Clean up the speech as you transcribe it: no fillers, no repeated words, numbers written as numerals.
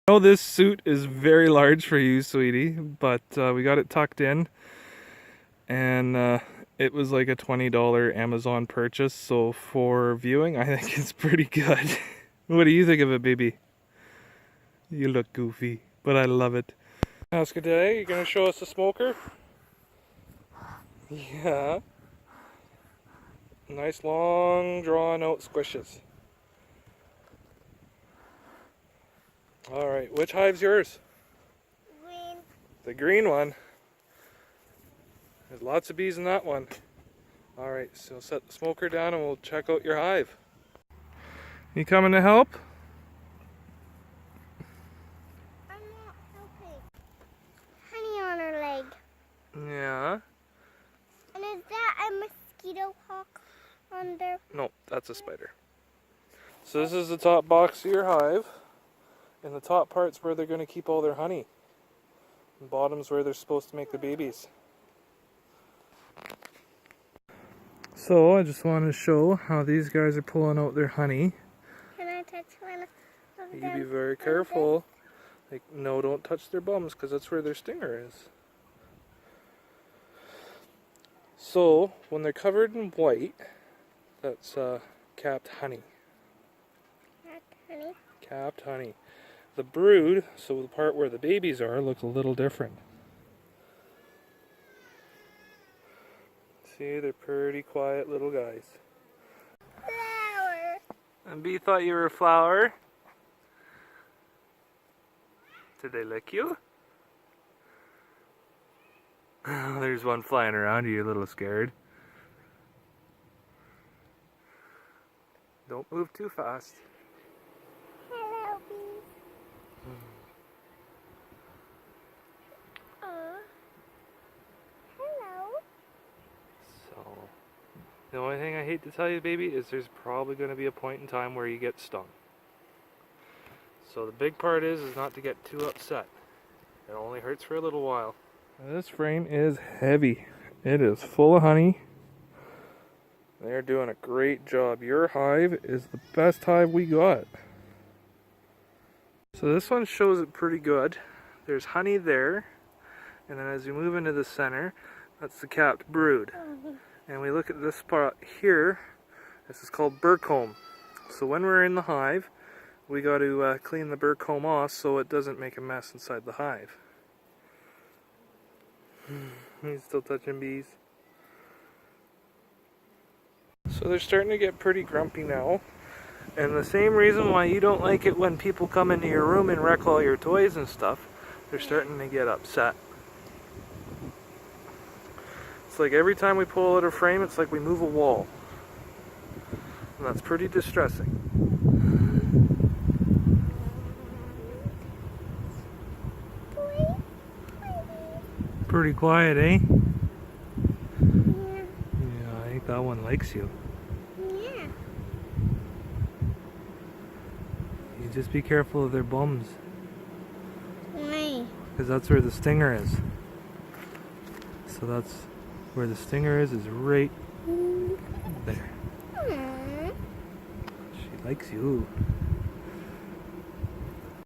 I know this suit is very large for you, sweetie, but we got it tucked in, and it was like a $20 Amazon purchase, so for viewing, I think it's pretty good. What do you think of it, baby? You look goofy, but I love it. Oscar, today, you gonna show us the smoker? Yeah. Nice long, drawn out squishes. Alright, which hive's yours? Green. The green one. There's lots of bees in that one. Alright, so set the smoker down and we'll check out your hive. You coming to help? I'm not helping. Honey on her leg. Yeah. And is that a mosquito hawk on there? No, that's a spider. So this is the top box of your hive. And the top part's where they're going to keep all their honey. The bottom's where they're supposed to make the babies. So I just want to show how these guys are pulling out their honey. Can I touch one of You them? be very careful. Like, no, don't touch their bums because that's where their stinger is. So when they're covered in white, that's capped honey. Honey? Capped honey. The brood, so the part where the babies are, looks a little different. See, they're pretty quiet little guys. Flower. And Bee thought you were a flower. Did they lick you? There's one flying around you, you're a little scared. Don't move too fast. Hello, bees. Hello. So, the only thing I hate to tell you, baby, is there's probably going to be a point in time where you get stung. So the big part is not to get too upset. It only hurts for a little while. This frame is heavy. It is full of honey. They're doing a great job. Your hive is the best hive we got. So this one shows it pretty good. There's honey there. And then as you move into the center, that's the capped brood. And we look at this spot here. This is called burr comb. So when we're in the hive, we got to clean the burr comb off so it doesn't make a mess inside the hive. He's still touching bees. So they're starting to get pretty grumpy now. And the same reason why you don't like it when people come into your room and wreck all your toys and stuff, they're starting to get upset. It's like every time we pull out a frame, it's like we move a wall. And that's pretty distressing. Pretty quiet, eh? Yeah, I think that one likes you. Yeah. You just be careful of their bums. Why? Because that's where the stinger is. So that's where the stinger is right there. Aww. She likes you.